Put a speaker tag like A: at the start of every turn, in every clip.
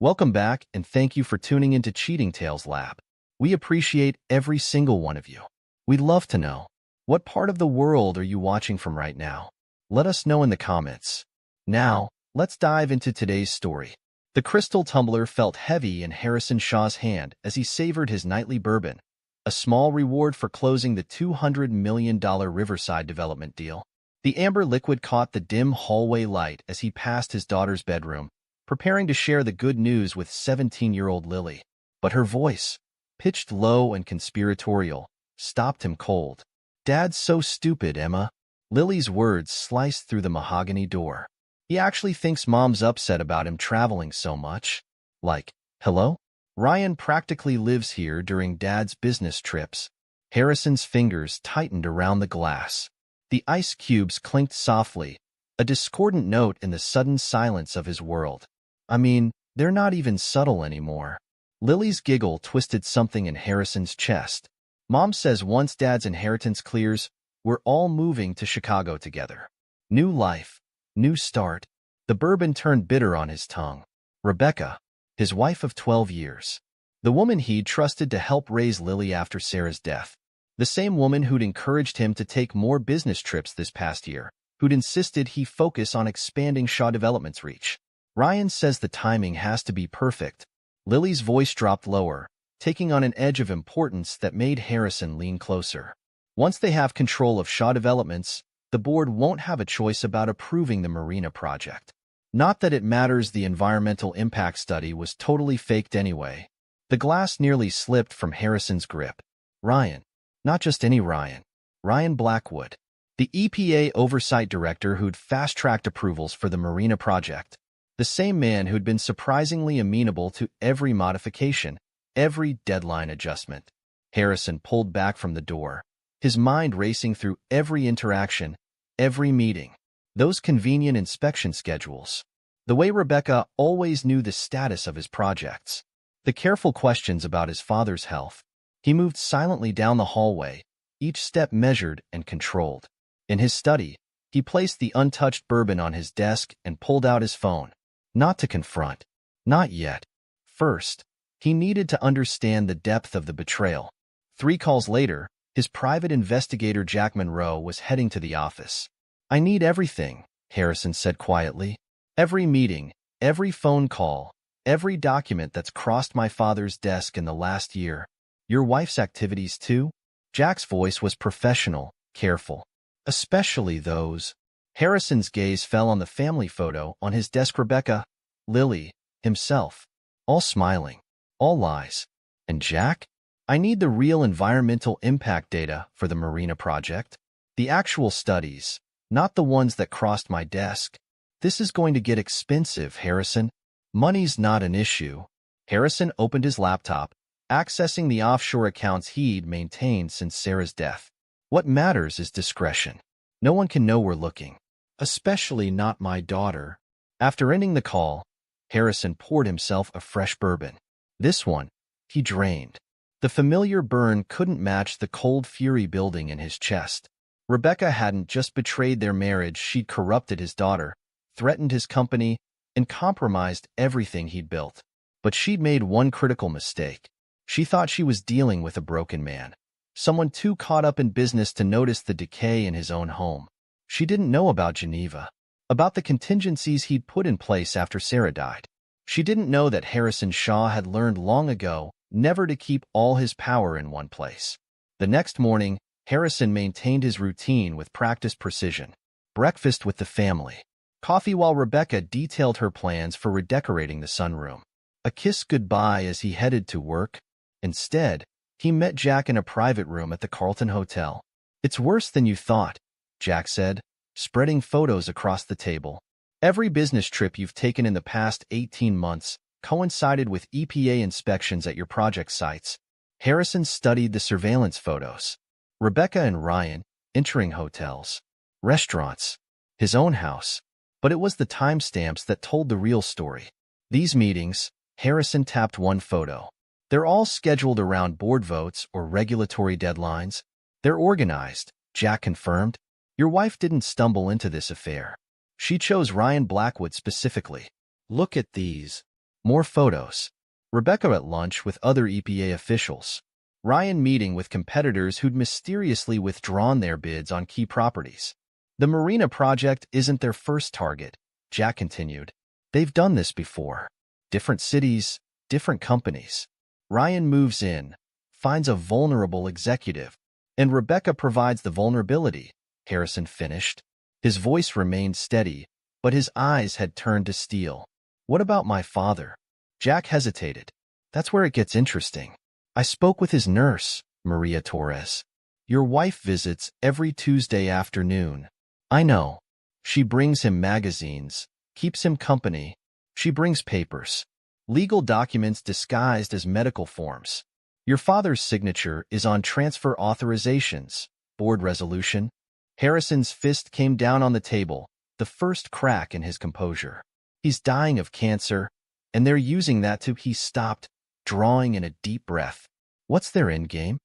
A: Welcome back, and thank you for tuning into Cheating Tales Lab. We appreciate every single one of you. We'd love to know, what part of the world are you watching from right now? Let us know in the comments. Now, let's dive into today's story. The crystal tumbler felt heavy in Harrison Shaw's hand as he savored his nightly bourbon, a small reward for closing the $200 million Riverside development deal. The amber liquid caught the dim hallway light as he passed his daughter's bedroom, preparing to share the good news with 17-year-old Lily. But her voice, pitched low and conspiratorial, stopped him cold. "Dad's so stupid, Emma." Lily's words sliced through the mahogany door. "He actually thinks Mom's upset about him traveling so much." Like, hello? Ryan practically lives here during Dad's business trips. Harrison's fingers tightened around the glass. The ice cubes clinked softly, a discordant note in the sudden silence of his world. I mean, they're not even subtle anymore. Lily's giggle twisted something in Harrison's chest. "Mom says once Dad's inheritance clears, we're all moving to Chicago together. New life, new start." The bourbon turned bitter on his tongue. Rebecca, his wife of 12 years. The woman he'd trusted to help raise Lily after Sarah's death. The same woman who'd encouraged him to take more business trips this past year, who'd insisted he focus on expanding Shaw Development's reach. "Ryan says the timing has to be perfect." Lily's voice dropped lower, taking on an edge of importance that made Harrison lean closer. "Once they have control of Shaw Developments, the board won't have a choice about approving the marina project. Not that it matters, the environmental impact study was totally faked anyway." The glass nearly slipped from Harrison's grip. Ryan. Not just any Ryan. Ryan Blackwood. The EPA oversight director who'd fast-tracked approvals for the marina project. The same man who'd been surprisingly amenable to every modification, every deadline adjustment. Harrison pulled back from the door, his mind racing through every interaction, every meeting. Those convenient inspection schedules. The way Rebecca always knew the status of his projects. The careful questions about his father's health. He moved silently down the hallway, each step measured and controlled. In his study, he placed the untouched bourbon on his desk and pulled out his phone. Not to confront. Not yet. First, he needed to understand the depth of the betrayal. 3 calls later, his private investigator Jack Monroe was heading to the office. "I need everything," Harrison said quietly. "Every meeting, every phone call, every document that's crossed my father's desk in the last year. Your wife's activities too?" Jack's voice was professional, careful. "Especially those." Harrison's gaze fell on the family photo on his desk. Rebecca, Lily, himself. All smiling. All lies. And Jack? "I need the real environmental impact data for the marina project. The actual studies, not the ones that crossed my desk." "This is going to get expensive, Harrison." "Money's not an issue." Harrison opened his laptop, accessing the offshore accounts he'd maintained since Sarah's death. "What matters is discretion. No one can know we're looking. Especially not my daughter." After ending the call, Harrison poured himself a fresh bourbon. This one, he drained. The familiar burn couldn't match the cold fury building in his chest. Rebecca hadn't just betrayed their marriage, she'd corrupted his daughter, threatened his company, and compromised everything he'd built. But she'd made one critical mistake. She thought she was dealing with a broken man, someone too caught up in business to notice the decay in his own home. She didn't know about Geneva, about the contingencies he'd put in place after Sarah died. She didn't know that Harrison Shaw had learned long ago never to keep all his power in one place. The next morning, Harrison maintained his routine with practiced precision. Breakfast with the family. Coffee while Rebecca detailed her plans for redecorating the sunroom. A kiss goodbye as he headed to work. Instead, he met Jack in a private room at the Carlton Hotel. "It's worse than you thought," Jack said, spreading photos across the table. "Every business trip you've taken in the past 18 months coincided with EPA inspections at your project sites." Harrison studied the surveillance photos. Rebecca and Ryan entering hotels, restaurants, his own house. But it was the timestamps that told the real story. These meetings, Harrison tapped one photo. They're all scheduled around board votes or regulatory deadlines. "They're organized," Jack confirmed. "Your wife didn't stumble into this affair. She chose Ryan Blackwood specifically." "Look at these." More photos. Rebecca at lunch with other EPA officials. Ryan meeting with competitors who'd mysteriously withdrawn their bids on key properties. The Marina project isn't their first target, Jack continued. They've done this before. Different cities, different companies. Ryan moves in, finds a vulnerable executive, and Rebecca provides the vulnerability, Harrison finished. His voice remained steady, but his eyes had turned to steel. What about my father? Jack hesitated. That's where it gets interesting. I spoke with his nurse, Maria Torres. Your wife visits every Tuesday afternoon. I know. She brings him magazines, keeps him company. She brings papers. Legal documents disguised as medical forms. Your father's signature is on transfer authorizations, board resolution. Harrison's fist came down on the table, the first crack in his composure. He's dying of cancer, and they're using that to... He stopped, drawing in a deep breath. What's their endgame?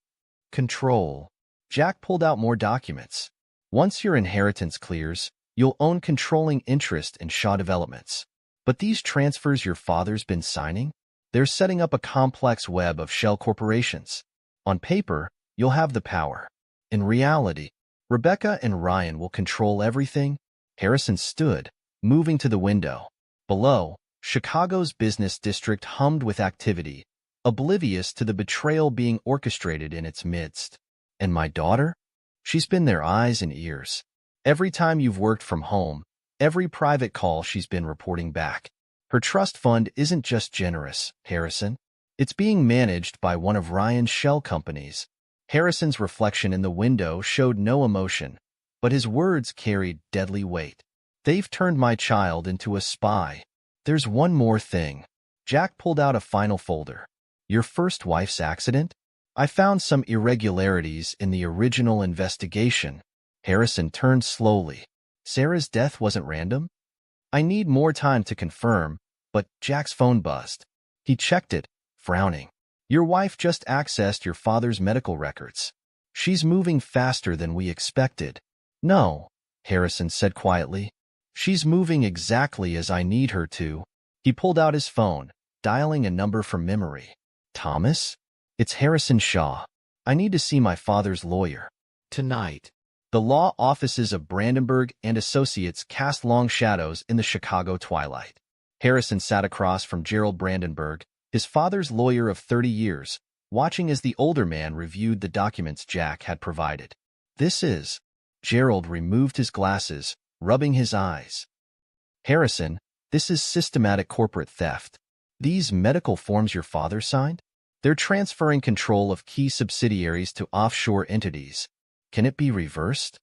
A: Control. Jack pulled out more documents. Once your inheritance clears, you'll own controlling interest in Shaw Developments. But these transfers your father's been signing? They're setting up a complex web of shell corporations. On paper, you'll have the power. In reality, Rebecca and Ryan will control everything. Harrison stood, moving to the window. Below, Chicago's business district hummed with activity, oblivious to the betrayal being orchestrated in its midst. And my daughter? She's been their eyes and ears. Every time you've worked from home, every private call she's been reporting back. Her trust fund isn't just generous, Harrison. It's being managed by one of Ryan's shell companies. Harrison's reflection in the window showed no emotion, but his words carried deadly weight. They've turned my child into a spy. There's one more thing. Jack pulled out a final folder. Your first wife's accident? I found some irregularities in the original investigation. Harrison turned slowly. Sarah's death wasn't random? I need more time to confirm, but Jack's phone buzzed. He checked it, frowning. Your wife just accessed your father's medical records. She's moving faster than we expected. No, Harrison said quietly. She's moving exactly as I need her to. He pulled out his phone, dialing a number from memory. Thomas? It's Harrison Shaw. I need to see my father's lawyer. Tonight. The law offices of Brandenburg and Associates cast long shadows in the Chicago twilight. Harrison sat across from Gerald Brandenburg, his father's lawyer of 30 years, watching as the older man reviewed the documents Jack had provided. This is... Gerald removed his glasses, rubbing his eyes. Harrison, this is systematic corporate theft. These medical forms your father signed? They're transferring control of key subsidiaries to offshore entities. Can it be reversed?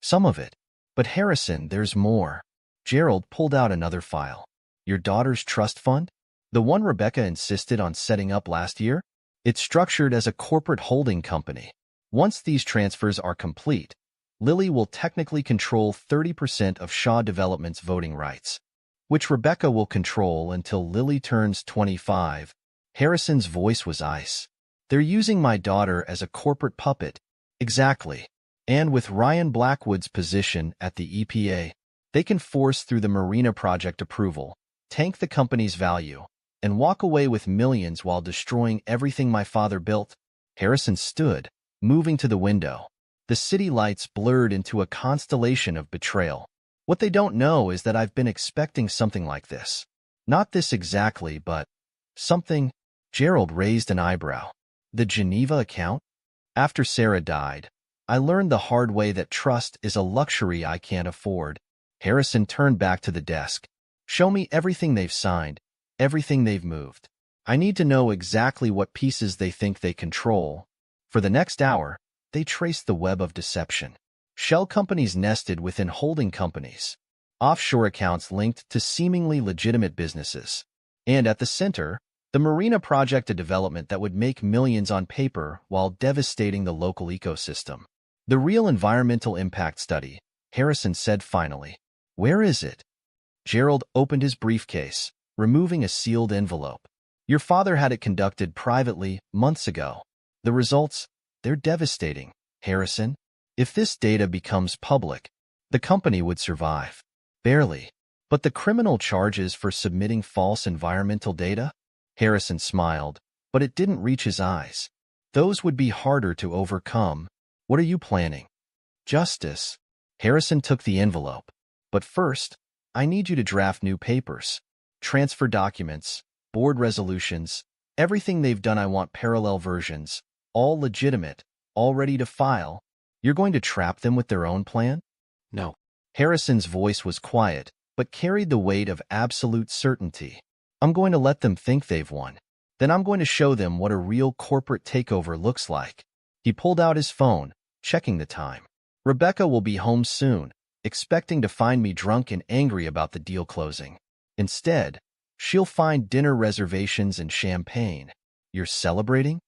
A: Some of it. But Harrison, there's more. Gerald pulled out another file. Your daughter's trust fund? The one Rebecca insisted on setting up last year? It's structured as a corporate holding company. Once these transfers are complete, Lily will technically control 30% of Shaw Development's voting rights, which Rebecca will control until Lily turns 25. Harrison's voice was ice. They're using my daughter as a corporate puppet. Exactly. And with Ryan Blackwood's position at the EPA, they can force through the Marina project approval, tank the company's value, and walk away with millions while destroying everything my father built. Harrison stood, moving to the window. The city lights blurred into a constellation of betrayal. What they don't know is that I've been expecting something like this. Not this exactly, but something. Gerald raised an eyebrow. The Geneva account? After Sarah died, I learned the hard way that trust is a luxury I can't afford. Harrison turned back to the desk. Show me everything they've signed, everything they've moved. I need to know exactly what pieces they think they control. For the next hour, they traced the web of deception. Shell companies nested within holding companies. Offshore accounts linked to seemingly legitimate businesses. And at the center, the Marina project, a development that would make millions on paper while devastating the local ecosystem. The real environmental impact study, Harrison said finally. Where is it? Gerald opened his briefcase, removing a sealed envelope. Your father had it conducted privately months ago. The results? They're devastating, Harrison. If this data becomes public, the company would survive. Barely. But the criminal charges for submitting false environmental data? Harrison smiled, but it didn't reach his eyes. Those would be harder to overcome. What are you planning? Justice. Harrison took the envelope. But first, I need you to draft new papers. Transfer documents, board resolutions, everything they've done. I want parallel versions, all legitimate, all ready to file. You're going to trap them with their own plan?
B: No.
A: Harrison's voice was quiet, but carried the weight of absolute certainty. I'm going to let them think they've won. Then I'm going to show them what a real corporate takeover looks like. He pulled out his phone, checking the time. Rebecca will be home soon, expecting to find me drunk and angry about the deal closing. Instead, she'll find dinner reservations and champagne. You're celebrating?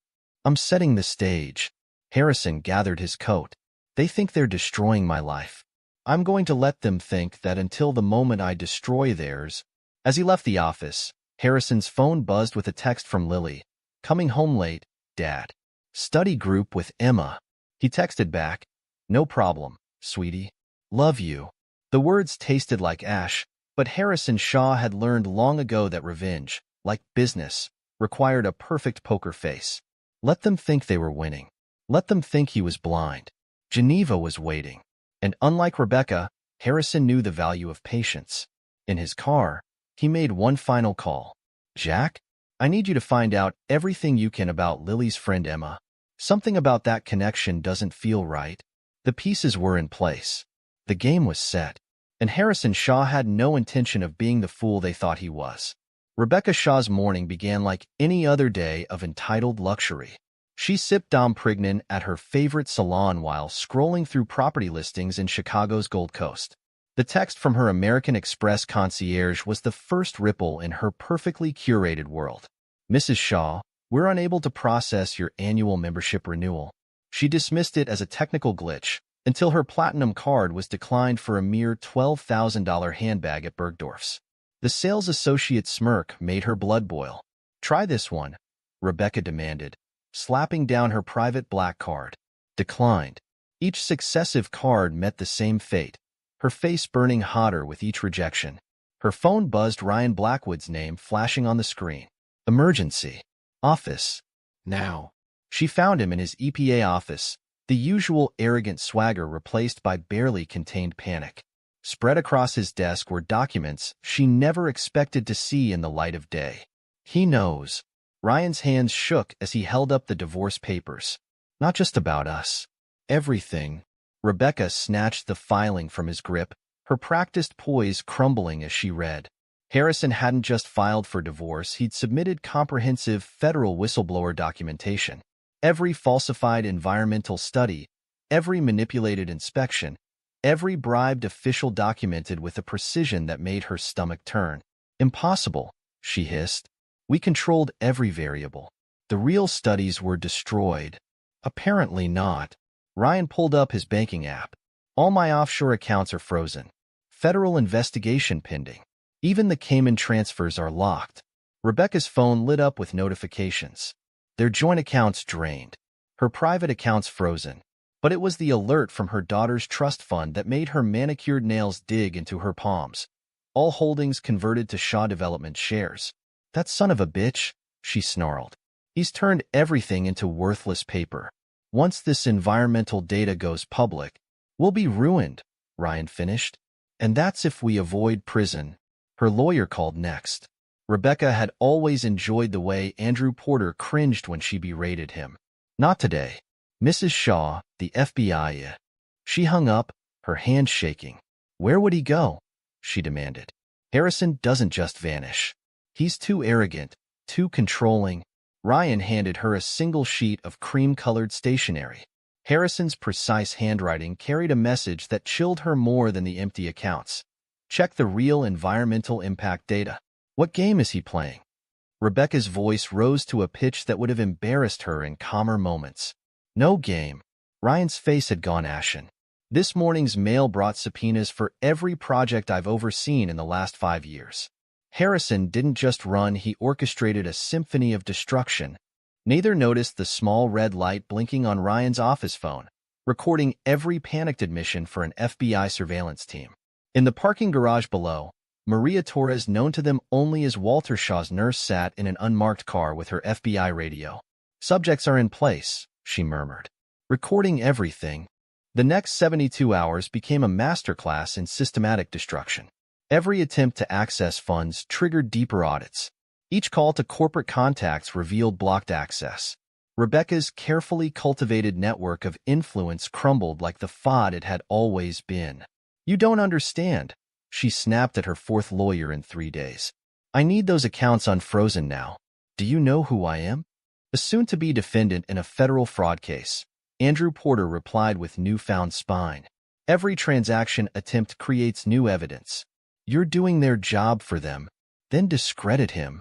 A: I'm setting the stage. Harrison gathered his coat. They think they're destroying my life. I'm going to let them think that until the moment I destroy theirs. As he left the office, Harrison's phone buzzed with a text from Lily. Coming home late, Dad. Study group with Emma. He texted back, no problem, sweetie. Love you. The words tasted like ash, but Harrison Shaw had learned long ago that revenge, like business, required a perfect poker face. Let them think they were winning. Let them think he was blind. Geneva was waiting. And unlike Rebecca, Harrison knew the value of patience. In his car, he made one final call. Jack, I need you to find out everything you can about Lily's friend Emma. Something about that connection doesn't feel right. The pieces were in place. The game was set. And Harrison Shaw had no intention of being the fool they thought he was. Rebecca Shaw's morning began like any other day of entitled luxury. She sipped Dom Prignan at her favorite salon while scrolling through property listings in Chicago's Gold Coast. The text from her American Express concierge was the first ripple in her perfectly curated world. Mrs. Shaw, we're unable to process your annual membership renewal. She dismissed it as a technical glitch until her platinum card was declined for a mere $12,000 handbag at Bergdorf's. The sales associate's smirk made her blood boil. Try this one, Rebecca demanded, slapping down her private black card. Declined. Each successive card met the same fate, her face burning hotter with each rejection. Her phone buzzed, Ryan Blackwood's name flashing on the screen. Emergency. Office. Now. She found him in his EPA office, the usual arrogant swagger replaced by barely contained panic. Spread across his desk were documents she never expected to see in the light of day. He knows. Ryan's hands shook as he held up the divorce papers. Not just about us. Everything. Rebecca snatched the filing from his grip, her practiced poise crumbling as she read. Harrison hadn't just filed for divorce, he'd submitted comprehensive federal whistleblower documentation. Every falsified environmental study, every manipulated inspection, every bribed official documented with a precision that made her stomach turn. Impossible, she hissed. We controlled every variable. The real studies were destroyed. Apparently not. Ryan pulled up his banking app. All my offshore accounts are frozen. Federal investigation pending. Even the Cayman transfers are locked. Rebecca's phone lit up with notifications. Their joint accounts drained. Her private accounts frozen. But it was the alert from her daughter's trust fund that made her manicured nails dig into her palms. All holdings converted to Shaw Development shares. That son of a bitch, she snarled. He's turned everything into worthless paper. Once this environmental data goes public, we'll be ruined, Ryan finished. And that's if we avoid prison. Her lawyer called next. Rebecca had always enjoyed the way Andrew Porter cringed when she berated him. Not today. Mrs. Shaw, the FBI. She hung up, her hand shaking. Where would he go? She demanded. Harrison doesn't just vanish. He's too arrogant, too controlling. Ryan handed her a single sheet of cream-colored stationery. Harrison's precise handwriting carried a message that chilled her more than the empty accounts. Check the real environmental impact data. What game is he playing? Rebecca's voice rose to a pitch that would have embarrassed her in calmer moments. No game. Ryan's face had gone ashen. This morning's mail brought subpoenas for every project I've overseen in the last 5 years. Harrison didn't just run, he orchestrated a symphony of destruction. Neither noticed the small red light blinking on Ryan's office phone, recording every panicked admission for an FBI surveillance team. In the parking garage below, Maria Torres, known to them only as Walter Shaw's nurse, sat in an unmarked car with her FBI radio. "Subjects are in place," she murmured, recording everything. The next 72 hours became a masterclass in systematic destruction. Every attempt to access funds triggered deeper audits. Each call to corporate contacts revealed blocked access. Rebecca's carefully cultivated network of influence crumbled like the fod it had always been. "You don't understand," she snapped at her fourth lawyer in 3 days. "I need those accounts unfrozen now. Do you know who I am?" A soon-to-be defendant in a federal fraud case, Andrew Porter replied with newfound spine. "Every transaction attempt creates new evidence. You're doing their job for them, then discredit him."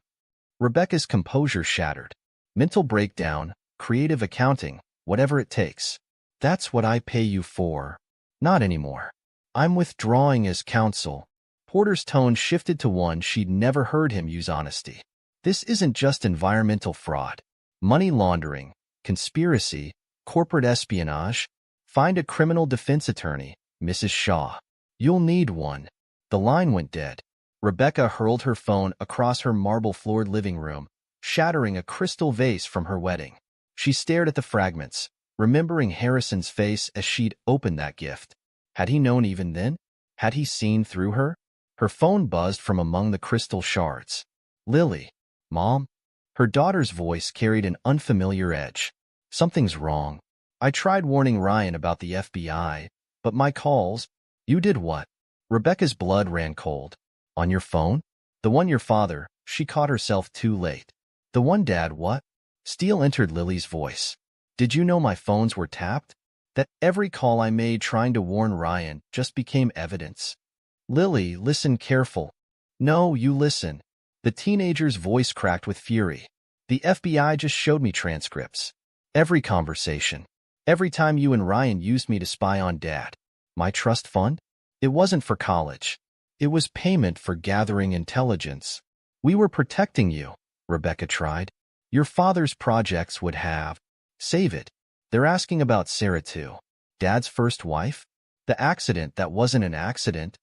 A: Rebecca's composure shattered. "Mental breakdown, creative accounting, whatever it takes. That's what I pay you for." "Not anymore. I'm withdrawing as counsel." Porter's tone shifted to one she'd never heard him use: honesty. "This isn't just environmental fraud. Money laundering, conspiracy, corporate espionage. Find a criminal defense attorney, Mrs. Shaw. You'll need one." The line went dead. Rebecca hurled her phone across her marble-floored living room, shattering a crystal vase from her wedding. She stared at the fragments, remembering Harrison's face as she'd opened that gift. Had he known even then? Had he seen through her? Her phone buzzed from among the crystal shards. "Lily." "Mom?" Her daughter's voice carried an unfamiliar edge. "Something's wrong. I tried warning Ryan about the FBI, but my calls—" "You did what?" Rebecca's blood ran cold. "On your phone?" "The one your father—" She caught herself too late. "The one Dad what?" Steel entered Lily's voice. "Did you know my phones were tapped? That every call I made trying to warn Ryan just became evidence?" "Lily, listen careful." "No, you listen." The teenager's voice cracked with fury. "The FBI just showed me transcripts. Every conversation. Every time you and Ryan used me to spy on Dad. My trust fund? It wasn't for college. It was payment for gathering intelligence. We were protecting you," Rebecca tried. "Your father's projects would have—" "Save it. They're asking about Sarah too. Dad's first wife? The accident that wasn't an accident."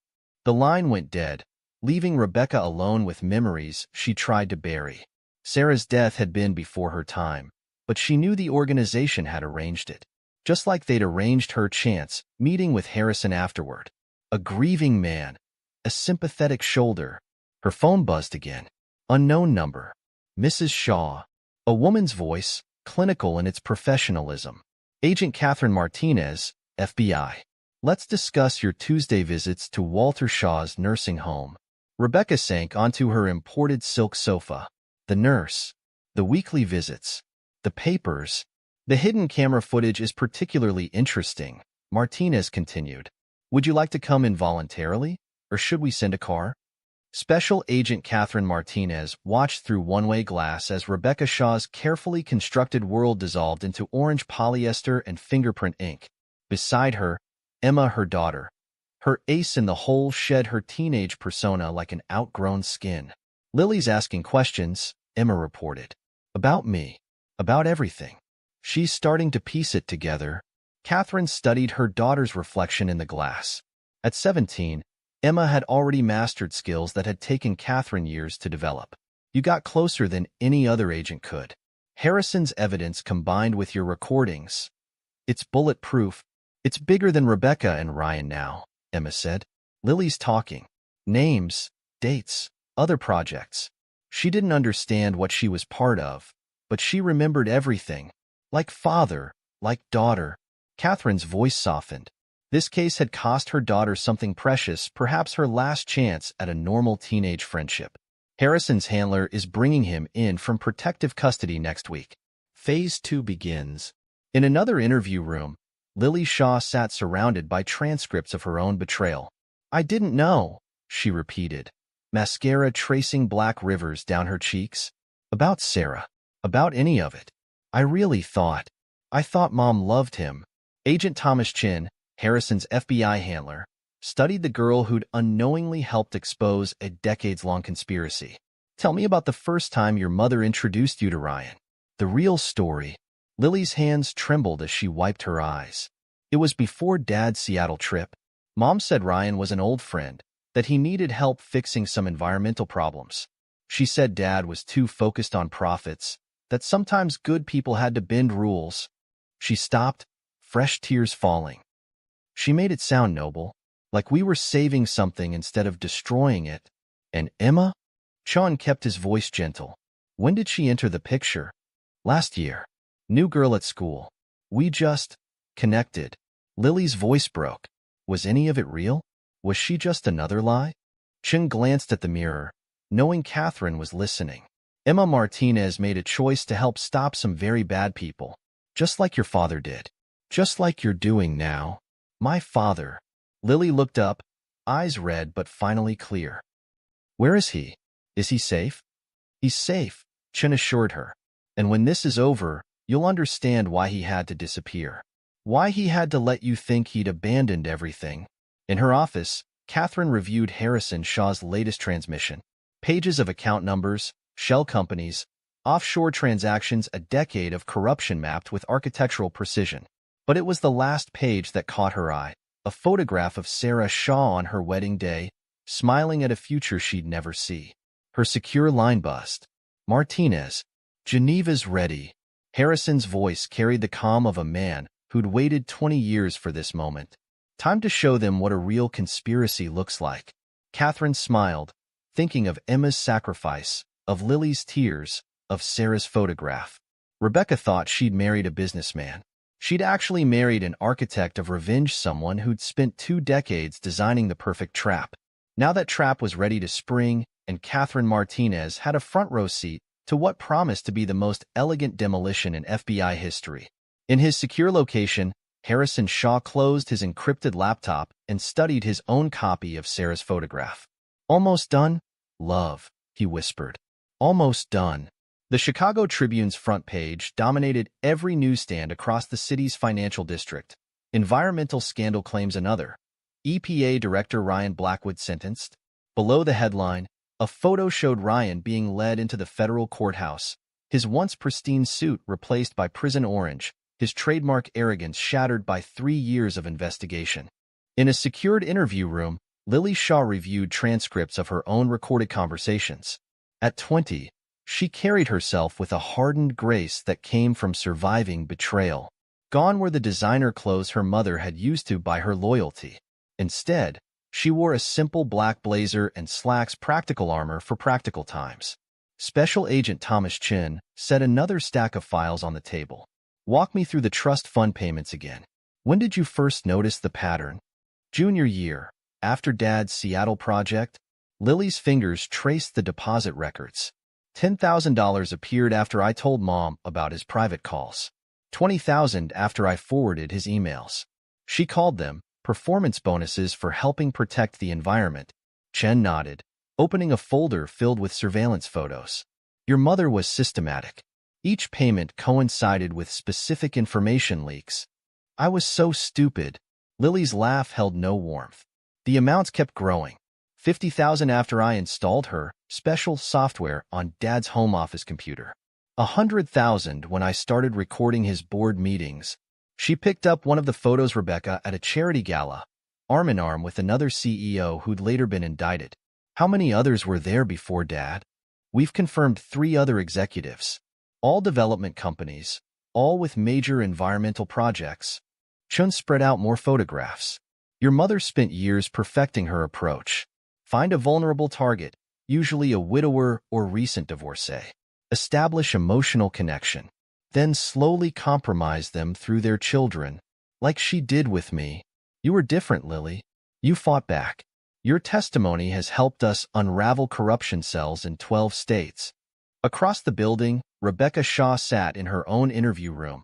A: The line went dead, leaving Rebecca alone with memories she tried to bury. Sarah's death had been before her time, but she knew the organization had arranged it, just like they'd arranged her chance meeting with Harrison afterward. A grieving man, a sympathetic shoulder. Her phone buzzed again. Unknown number. Mrs. Shaw. A woman's voice, clinical in its professionalism. "Agent Catherine Martinez, FBI. Let's discuss your Tuesday visits to Walter Shaw's nursing home." Rebecca sank onto her imported silk sofa. The nurse. The weekly visits. The papers. "The hidden camera footage is particularly interesting," Martinez continued. "Would you like to come in voluntarily, or should we send a car?" Special Agent Catherine Martinez watched through one-way glass as Rebecca Shaw's carefully constructed world dissolved into orange polyester and fingerprint ink. Beside her, Emma, her daughter. Her ace in the hole, shed her teenage persona like an outgrown skin. "Lily's asking questions," Emma reported. "About me. About everything. She's starting to piece it together." Catherine studied her daughter's reflection in the glass. At 17, Emma had already mastered skills that had taken Catherine years to develop. "You got closer than any other agent could. Harrison's evidence combined with your recordings. It's bulletproof. It's bigger than Rebecca and Ryan now," Emma said. "Lily's talking. Names, dates, other projects. She didn't understand what she was part of, but she remembered everything. Like father, like daughter." Catherine's voice softened. This case had cost her daughter something precious, perhaps her last chance at a normal teenage friendship. "Harrison's handler is bringing him in from protective custody next week. Phase 2 begins." In another interview room, Lily Shaw sat surrounded by transcripts of her own betrayal. "I didn't know," she repeated, mascara tracing black rivers down her cheeks. "About Sarah. About any of it. I thought Mom loved him." Agent Thomas Chin, Harrison's FBI handler, studied the girl who'd unknowingly helped expose a decades-long conspiracy. "Tell me about the first time your mother introduced you to Ryan. The real story." Lily's hands trembled as she wiped her eyes. "It was before Dad's Seattle trip. Mom said Ryan was an old friend, that he needed help fixing some environmental problems. She said Dad was too focused on profits, that sometimes good people had to bend rules. She stopped, fresh tears falling. She made it sound noble, like we were saving something instead of destroying it. And Emma? Sean kept his voice gentle. When did she enter the picture? Last year. New girl at school. We just connected. Lily's voice broke. Was any of it real? Was she just another lie? Chen glanced at the mirror, knowing Catherine was listening. Emma Martinez made a choice to help stop some very bad people, just like your father did. Just like you're doing now. My father. Lily looked up, eyes red but finally clear. Where is he? Is he safe? He's safe, Chen assured her. And when this is over, you'll understand why he had to disappear. Why he had to let you think he'd abandoned everything. In her office, Catherine reviewed Harrison Shaw's latest transmission. Pages of account numbers, shell companies, offshore transactions, a decade of corruption mapped with architectural precision. But it was the last page that caught her eye, a photograph of Sarah Shaw on her wedding day, smiling at a future she'd never see. Her secure line bust. Martinez, Geneva's ready. Harrison's voice carried the calm of a man who'd waited 20 years for this moment. Time to show them what a real conspiracy looks like. Catherine smiled, thinking of Emma's sacrifice, of Lily's tears, of Sarah's photograph. Rebecca thought she'd married a businessman. She'd actually married an architect of revenge, someone who'd spent 2 decades designing the perfect trap. Now that trap was ready to spring, and Catherine Martinez had a front-row seat to what promised to be the most elegant demolition in FBI history. In his secure location, Harrison Shaw closed his encrypted laptop and studied his own copy of Sarah's photograph. Almost done? Love, he whispered. Almost done. The Chicago Tribune's front page dominated every newsstand across the city's financial district. Environmental scandal claims another. EPA Director Ryan Blackwood sentenced. Below the headline, a photo showed Ryan being led into the federal courthouse, his once pristine suit replaced by prison orange, his trademark arrogance shattered by 3 years of investigation. In a secured interview room, Lily Shaw reviewed transcripts of her own recorded conversations. At 20, she carried herself with a hardened grace that came from surviving betrayal. Gone were the designer clothes her mother had used to buy her loyalty. Instead, she wore a simple black blazer and slacks, practical armor for practical times. Special Agent Thomas Chin set another stack of files on the table. Walk me through the trust fund payments again. When did you first notice the pattern? Junior year, after Dad's Seattle project. Lily's fingers traced the deposit records. $10,000 appeared after I told Mom about his private calls. $20,000 after I forwarded his emails. She called them performance bonuses for helping protect the environment. Chen nodded, opening a folder filled with surveillance photos. Your mother was systematic. Each payment coincided with specific information leaks. I was so stupid. Lily's laugh held no warmth. The amounts kept growing. $50,000 after I installed her special software on Dad's home office computer. $100,000 when I started recording his board meetings. She picked up one of the photos Rebecca at a charity gala, arm in arm with another CEO who'd later been indicted. How many others were there before Dad? We've confirmed 3 other executives. All development companies, all with major environmental projects. Chun spread out more photographs. Your mother spent years perfecting her approach. Find a vulnerable target, usually a widower or recent divorcee. Establish emotional connection. Then slowly compromise them through their children, like she did with me. You were different, Lily. You fought back. Your testimony has helped us unravel corruption cells in 12 states. Across the building, Rebecca Shaw sat in her own interview room,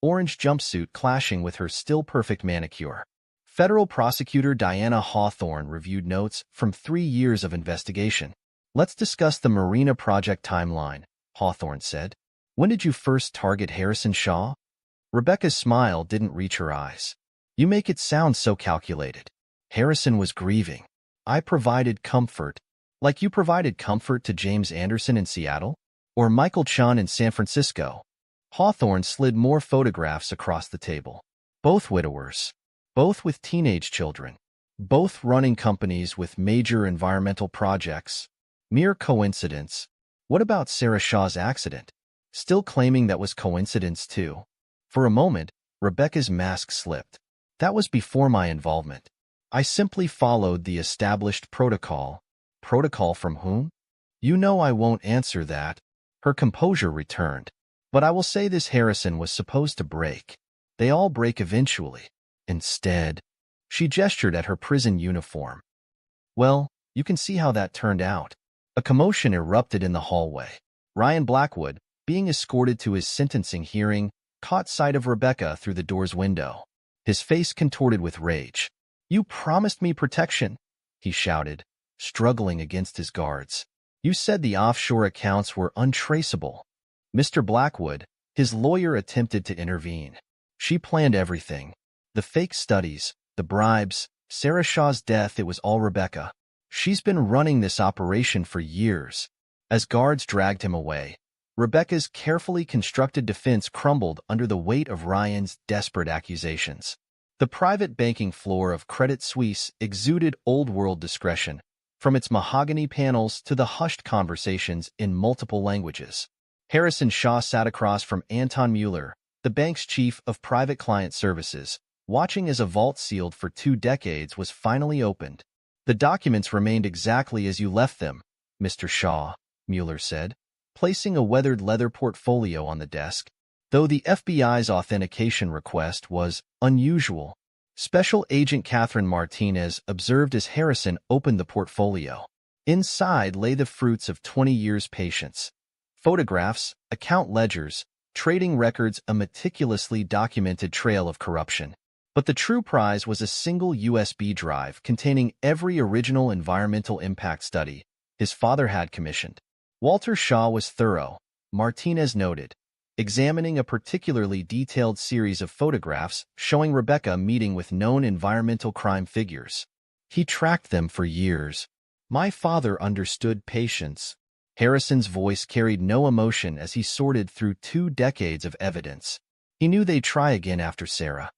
A: orange jumpsuit clashing with her still-perfect manicure. Federal prosecutor Diana Hawthorne reviewed notes from 3 years of investigation. Let's discuss the Marina project timeline, Hawthorne said. When did you first target Harrison Shaw? Rebecca's smile didn't reach her eyes. You make it sound so calculated. Harrison was grieving. I provided comfort, like you provided comfort to James Anderson in Seattle? Or Michael Chan in San Francisco? Hawthorne slid more photographs across the table. Both widowers. Both with teenage children. both running companies with major environmental projects. Mere coincidence. What about Sarah Shaw's accident? Still claiming that was coincidence too. For a moment, Rebecca's mask slipped. That was before my involvement. I simply followed the established protocol. Protocol from whom? You know I won't answer that. Her composure returned. But I will say this: Harrison was supposed to break. They all break eventually. Instead, she gestured at her prison uniform. Well, you can see how that turned out. A commotion erupted in the hallway. Ryan Blackwood, being escorted to his sentencing hearing, caught sight of Rebecca through the door's window. His face contorted with rage. "You promised me protection," he shouted, struggling against his guards. "You said the offshore accounts were untraceable." Mr. Blackwood, his lawyer, attempted to intervene. "She planned everything. The fake studies, the bribes, Sarah Shaw's death, it was all Rebecca. She's been running this operation for years." As guards dragged him away, Rebecca's carefully constructed defense crumbled under the weight of Ryan's desperate accusations. The private banking floor of Credit Suisse exuded old-world discretion, from its mahogany panels to the hushed conversations in multiple languages. Harrison Shaw sat across from Anton Mueller, the bank's chief of private client services, watching as a vault sealed for 2 decades was finally opened. "The documents remained exactly as you left them, Mr. Shaw," Mueller said, placing a weathered leather portfolio on the desk. Though the FBI's authentication request was unusual, Special Agent Catherine Martinez observed as Harrison opened the portfolio. Inside lay the fruits of 20 years' patience. Photographs, account ledgers, trading records, a meticulously documented trail of corruption. But the true prize was a single USB drive containing every original environmental impact study his father had commissioned. Walter Shaw was thorough, Martinez noted, examining a particularly detailed series of photographs showing Rebecca meeting with known environmental crime figures. "He tracked them for years. My father understood patience." Harrison's voice carried no emotion as he sorted through 2 decades of evidence. He knew they'd try again after Sarah.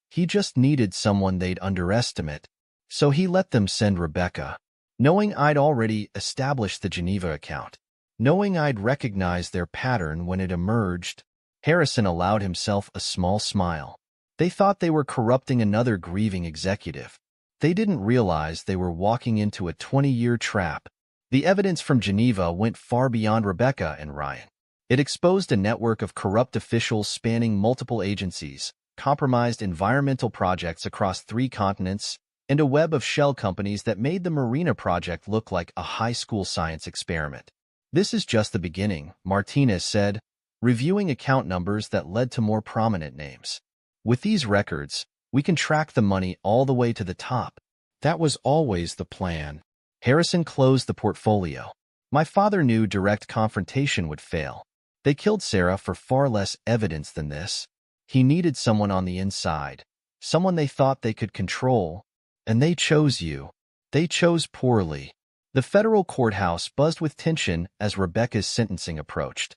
A: He just needed someone they'd underestimate. So he let them send Rebecca. Knowing I'd already established the Geneva account, knowing I'd recognized their pattern when it emerged, Harrison allowed himself a small smile. They thought they were corrupting another grieving executive. They didn't realize they were walking into a 20-year trap. The evidence from Geneva went far beyond Rebecca and Ryan. It exposed a network of corrupt officials spanning multiple agencies, compromised environmental projects across 3 continents, and a web of shell companies that made the Marina project look like a high school science experiment. "This is just the beginning," Martinez said, reviewing account numbers that led to more prominent names. "With these records, we can track the money all the way to the top." "That was always the plan." Harrison closed the portfolio. "My father knew direct confrontation would fail. They killed Sarah for far less evidence than this. He needed someone on the inside, someone they thought they could control. And they chose you. They chose poorly." The federal courthouse buzzed with tension as Rebecca's sentencing approached.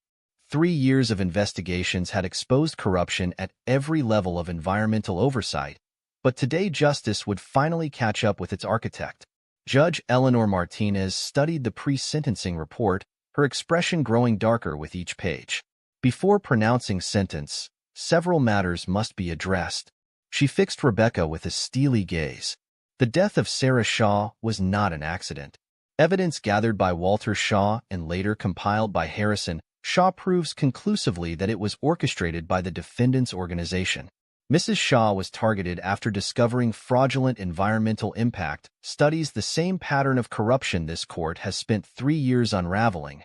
A: 3 years of investigations had exposed corruption at every level of environmental oversight, but today justice would finally catch up with its architect. Judge Eleanor Martinez studied the pre-sentencing report, her expression growing darker with each page. Before pronouncing sentence, several matters must be addressed. She fixed Rebecca with a steely gaze. The death of Sarah Shaw was not an accident. Evidence gathered by Walter Shaw and later compiled by Harrison Shaw proves conclusively that it was orchestrated by the defendant's organization. Mrs. Shaw was targeted after discovering fraudulent environmental impact studies, the same pattern of corruption this court has spent 3 years unraveling.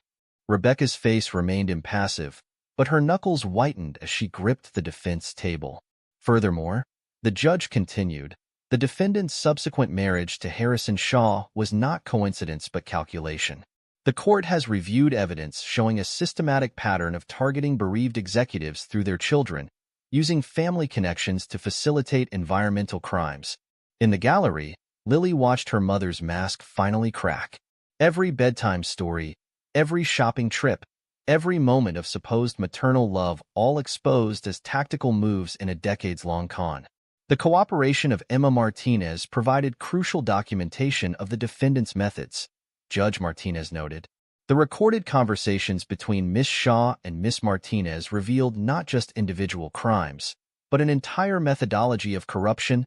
A: Rebecca's face remained impassive, but her knuckles whitened as she gripped the defense table. Furthermore, the judge continued, the defendant's subsequent marriage to Harrison Shaw was not coincidence but calculation. The court has reviewed evidence showing a systematic pattern of targeting bereaved executives through their children, using family connections to facilitate environmental crimes. In the gallery, Lily watched her mother's mask finally crack. Every bedtime story, every shopping trip, every moment of supposed maternal love all exposed as tactical moves in a decades-long con. The cooperation of Emma Martinez provided crucial documentation of the defendant's methods, Judge Martinez noted. The recorded conversations between Miss Shaw and Miss Martinez revealed not just individual crimes, but an entire methodology of corruption.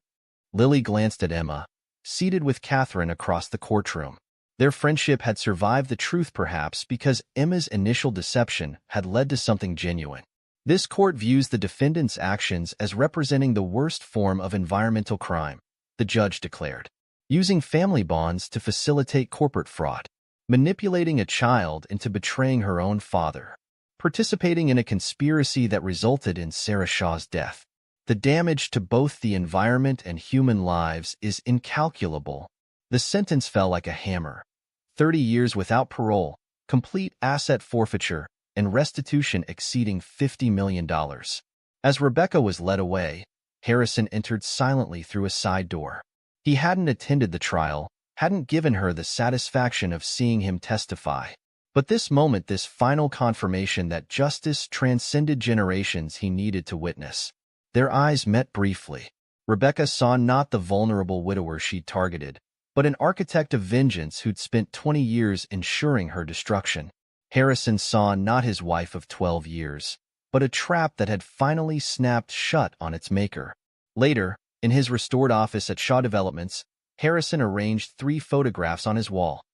A: Lily glanced at Emma, seated with Catherine across the courtroom. Their friendship had survived the truth perhaps because Emma's initial deception had led to something genuine. This court views the defendant's actions as representing the worst form of environmental crime, the judge declared. Using family bonds to facilitate corporate fraud, manipulating a child into betraying her own father, participating in a conspiracy that resulted in Sarah Shaw's death. The damage to both the environment and human lives is incalculable. The sentence fell like a hammer. 30 years without parole, complete asset forfeiture, and restitution exceeding $50 million. As Rebecca was led away, Harrison entered silently through a side door. He hadn't attended the trial, hadn't given her the satisfaction of seeing him testify. But this moment, this final confirmation that justice transcended generations, he needed to witness. Their eyes met briefly. Rebecca saw not the vulnerable widower she'd targeted, but an architect of vengeance who'd spent 20 years ensuring her destruction. Harrison saw not his wife of 12 years, but a trap that had finally snapped shut on its maker. Later, in his restored office at Shaw Developments, Harrison arranged 3 photographs on his wall.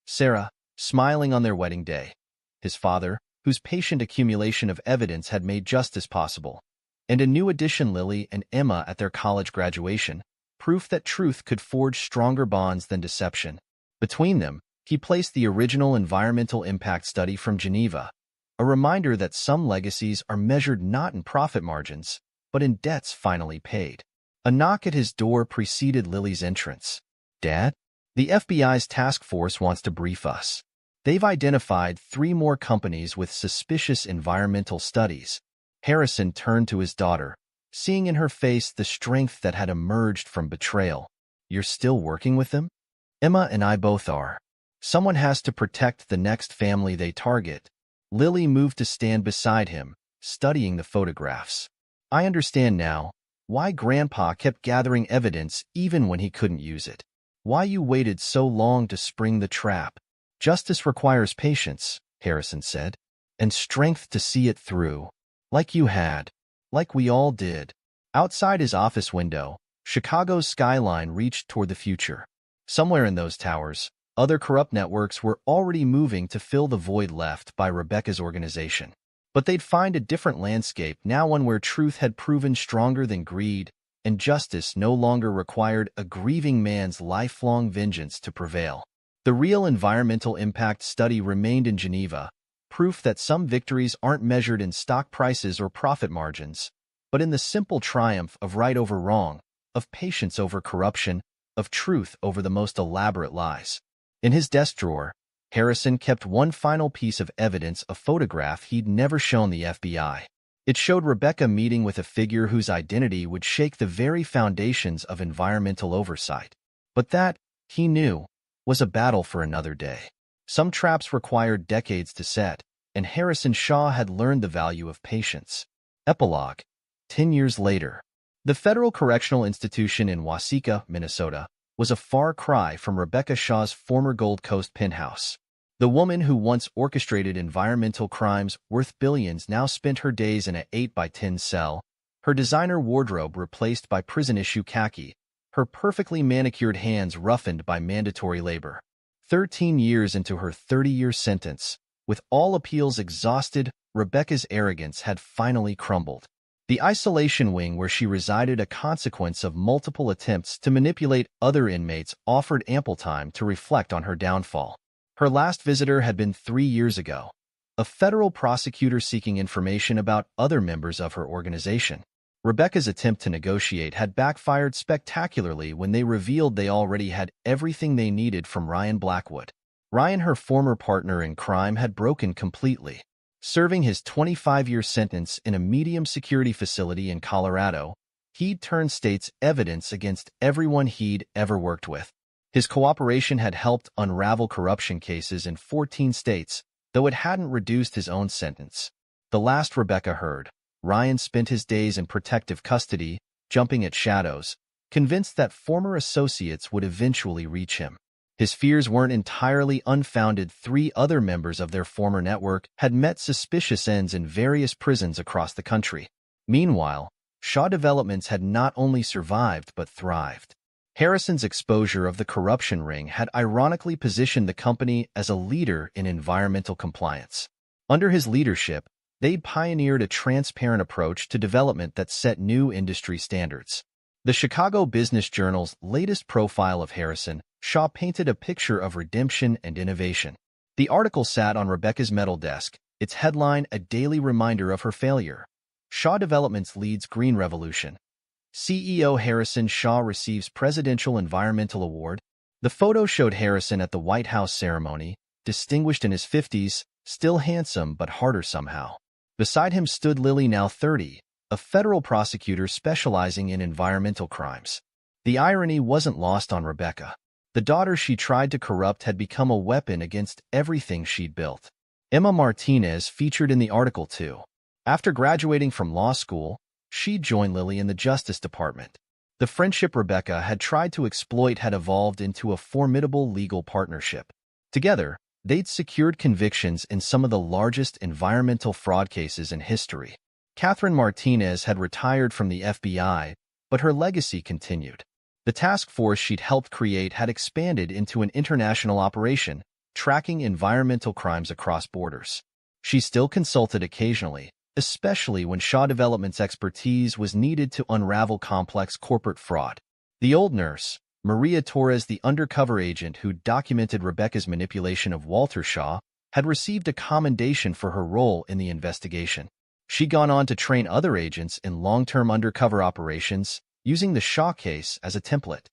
A: Sarah, smiling on their wedding day. His father, whose patient accumulation of evidence had made justice possible. And a new addition, Lily and Emma at their college graduation, proof that truth could forge stronger bonds than deception. Between them, he placed the original environmental impact study from Geneva, a reminder that some legacies are measured not in profit margins, but in debts finally paid. A knock at his door preceded Lily's entrance. "Dad? The FBI's task force wants to brief us. They've identified 3 more companies with suspicious environmental studies." Harrison turned to his daughter, seeing in her face the strength that had emerged from betrayal. "You're still working with them?" "Emma and I both are. Someone has to protect the next family they target." Lily moved to stand beside him, studying the photographs. "I understand now why Grandpa kept gathering evidence even when he couldn't use it. Why you waited so long to spring the trap." "Justice requires patience," Harrison said, "and strength to see it through. Like you had. Like we all did." Outside his office window, Chicago's skyline reached toward the future. Somewhere in those towers, other corrupt networks were already moving to fill the void left by Rebecca's organization. But they'd find a different landscape, now one where truth had proven stronger than greed, and justice no longer required a grieving man's lifelong vengeance to prevail. The real environmental impact study remained in Geneva, proof that some victories aren't measured in stock prices or profit margins, but in the simple triumph of right over wrong, of patience over corruption, of truth over the most elaborate lies. In his desk drawer, Harrison kept one final piece of evidence, a photograph he'd never shown the FBI. It showed Rebecca meeting with a figure whose identity would shake the very foundations of environmental oversight. But that, he knew, was a battle for another day. Some traps required decades to set, and Harrison Shaw had learned the value of patience. Epilogue. 10 years later. The Federal Correctional Institution in Waseca, Minnesota, was a far cry from Rebecca Shaw's former Gold Coast penthouse. The woman who once orchestrated environmental crimes worth billions now spent her days in an 8x10 cell, her designer wardrobe replaced by prison-issue khaki, her perfectly manicured hands roughened by mandatory labor. 13 years into her 30-year sentence, with all appeals exhausted, Rebecca's arrogance had finally crumbled. The isolation wing where she resided, a consequence of multiple attempts to manipulate other inmates, offered ample time to reflect on her downfall. Her last visitor had been 3 years ago, a federal prosecutor seeking information about other members of her organization. Rebecca's attempt to negotiate had backfired spectacularly when they revealed they already had everything they needed from Ryan Blackwood. Ryan, her former partner in crime, had broken completely. Serving his 25-year sentence in a medium-security facility in Colorado, he'd turned state's evidence against everyone he'd ever worked with. His cooperation had helped unravel corruption cases in 14 states, though it hadn't reduced his own sentence. The last Rebecca heard, Ryan spent his days in protective custody, jumping at shadows, convinced that former associates would eventually reach him. His fears weren't entirely unfounded. 3 other members of their former network had met suspicious ends in various prisons across the country. Meanwhile, Shaw Developments had not only survived but thrived. Harrison's exposure of the corruption ring had ironically positioned the company as a leader in environmental compliance. Under his leadership, they'd pioneered a transparent approach to development that set new industry standards. The Chicago Business Journal's latest profile of Harrison, Shaw painted a picture of redemption and innovation. The article sat on Rebecca's metal desk, its headline a daily reminder of her failure. Shaw Developments leads Green Revolution. CEO Harrison Shaw receives Presidential Environmental Award. The photo showed Harrison at the White House ceremony, distinguished in his 50s, still handsome but harder somehow. Beside him stood Lily, now 30, a federal prosecutor specializing in environmental crimes. The irony wasn't lost on Rebecca. The daughter she tried to corrupt had become a weapon against everything she'd built. Emma Martinez featured in the article too. After graduating from law school, she joined Lily in the Justice Department. The friendship Rebecca had tried to exploit had evolved into a formidable legal partnership. Together, they'd secured convictions in some of the largest environmental fraud cases in history. Catherine Martinez had retired from the FBI, but her legacy continued. The task force she'd helped create had expanded into an international operation, tracking environmental crimes across borders. She still consulted occasionally, especially when Shaw Development's expertise was needed to unravel complex corporate fraud. The old nurse, Maria Torres, the undercover agent who documented Rebecca's manipulation of Walter Shaw, had received a commendation for her role in the investigation. She'd gone on to train other agents in long-term undercover operations, using the Shaw case as a template.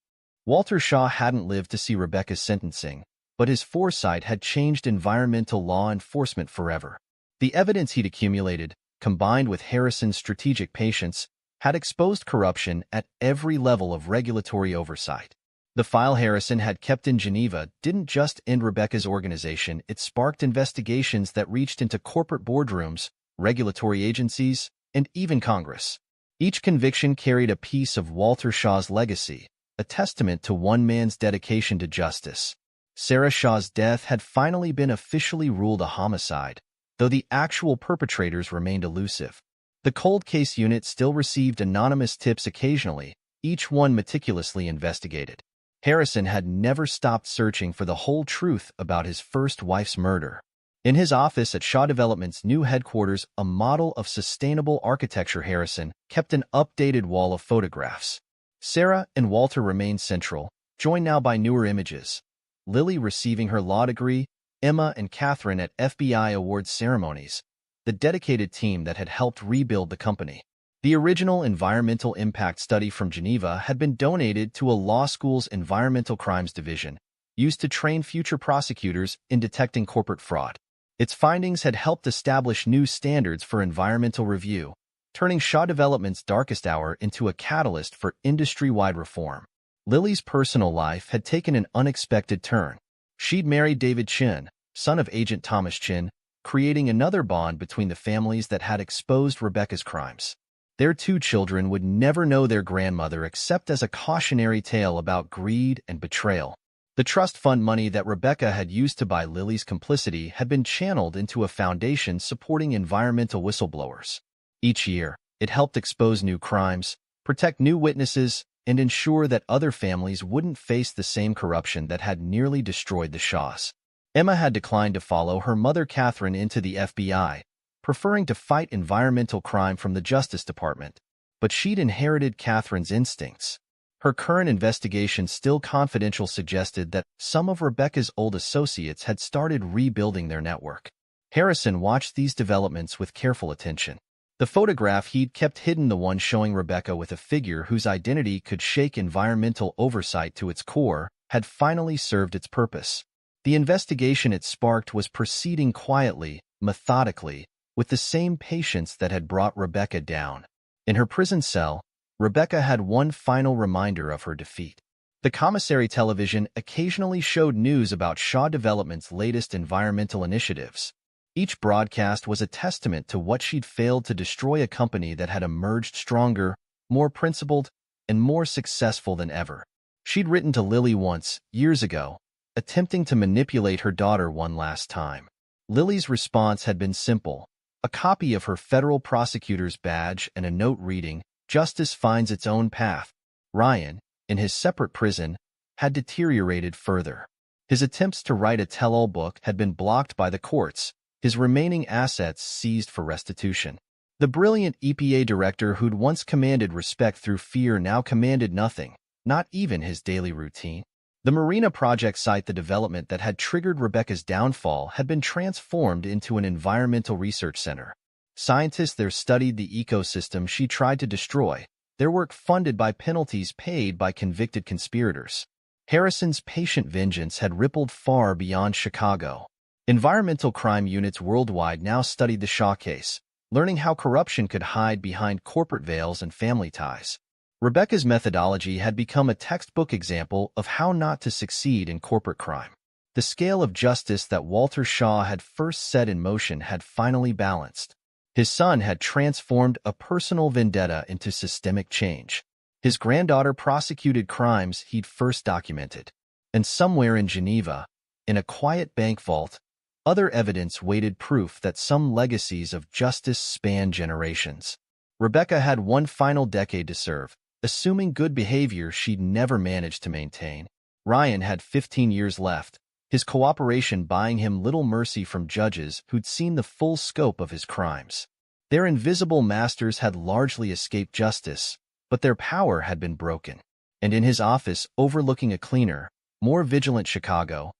A: Walter Shaw hadn't lived to see Rebecca's sentencing, but his foresight had changed environmental law enforcement forever. The evidence he'd accumulated, combined with Harrison's strategic patience, had exposed corruption at every level of regulatory oversight. The file Harrison had kept in Geneva didn't just end Rebecca's organization, it sparked investigations that reached into corporate boardrooms, regulatory agencies, and even Congress. Each conviction carried a piece of Walter Shaw's legacy, a testament to one man's dedication to justice. Sarah Shaw's death had finally been officially ruled a homicide, though the actual perpetrators remained elusive. The cold case unit still received anonymous tips occasionally, each one meticulously investigated. Harrison had never stopped searching for the whole truth about his first wife's murder. In his office at Shaw Development's new headquarters, a model of sustainable architecture, Harrison kept an updated wall of photographs. Sarah and Walter remained central, joined now by newer images. Lily receiving her law degree, Emma and Catherine at FBI awards ceremonies, the dedicated team that had helped rebuild the company. The original environmental impact study from Geneva had been donated to a law school's environmental crimes division, used to train future prosecutors in detecting corporate fraud. Its findings had helped establish new standards for environmental review, turning Shaw Development's darkest hour into a catalyst for industry-wide reform. Lily's personal life had taken an unexpected turn. She'd married David Chin, son of Agent Thomas Chin, creating another bond between the families that had exposed Rebecca's crimes. Their 2 children would never know their grandmother except as a cautionary tale about greed and betrayal. The trust fund money that Rebecca had used to buy Lily's complicity had been channeled into a foundation supporting environmental whistleblowers. Each year, it helped expose new crimes, protect new witnesses, and ensure that other families wouldn't face the same corruption that had nearly destroyed the Shaws. Emma had declined to follow her mother Catherine into the FBI, preferring to fight environmental crime from the Justice Department, but she'd inherited Catherine's instincts. Her current investigation, still confidential, suggested that some of Rebecca's old associates had started rebuilding their network. Harrison watched these developments with careful attention. The photograph he'd kept hidden, the one showing Rebecca with a figure whose identity could shake environmental oversight to its core, had finally served its purpose. The investigation it sparked was proceeding quietly, methodically, with the same patience that had brought Rebecca down. In her prison cell, Rebecca had one final reminder of her defeat. The commissary television occasionally showed news about Shaw Development's latest environmental initiatives. Each broadcast was a testament to what she'd failed to destroy, a company that had emerged stronger, more principled, and more successful than ever. She'd written to Lily once, years ago, attempting to manipulate her daughter one last time. Lily's response had been simple: a copy of her federal prosecutor's badge and a note reading, "Justice finds its own path." Ryan, in his separate prison, had deteriorated further. His attempts to write a tell-all book had been blocked by the courts, his remaining assets seized for restitution. The brilliant EPA director who'd once commanded respect through fear now commanded nothing, not even his daily routine. The Marina project site, the development that had triggered Rebecca's downfall, had been transformed into an environmental research center. Scientists there studied the ecosystem she tried to destroy, their work funded by penalties paid by convicted conspirators. Harrison's patient vengeance had rippled far beyond Chicago. Environmental crime units worldwide now studied the Shaw case, learning how corruption could hide behind corporate veils and family ties. Rebecca's methodology had become a textbook example of how not to succeed in corporate crime. The scale of justice that Walter Shaw had first set in motion had finally balanced. His son had transformed a personal vendetta into systemic change. His granddaughter prosecuted crimes he'd first documented. And somewhere in Geneva, in a quiet bank vault, other evidence waited proof that some legacies of justice span generations. Rebecca had one final decade to serve, assuming good behavior she'd never managed to maintain. Ryan had 15 years left, his cooperation buying him little mercy from judges who'd seen the full scope of his crimes. Their invisible masters had largely escaped justice, but their power had been broken. And in his office, overlooking a cleaner, more vigilant Chicago,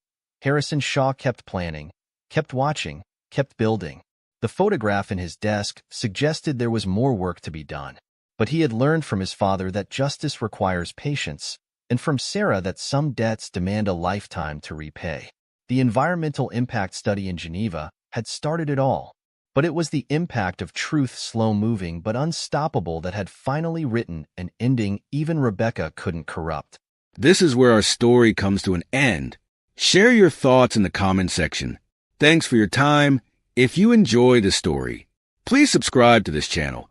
A: Harrison Shaw kept planning, kept watching, kept building. The photograph in his desk suggested there was more work to be done. But he had learned from his father that justice requires patience, and from Sarah that some debts demand a lifetime to repay. The environmental impact study in Geneva had started it all. But it was the impact of truth, slow-moving but unstoppable, that had finally written an ending even Rebecca couldn't corrupt.
B: This is where our story comes to an end. Share your thoughts in the comment section. Thanks for your time. If you enjoy the story, please subscribe to this channel.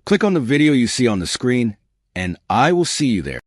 B: Click on the video you see on the screen, and I will see you there.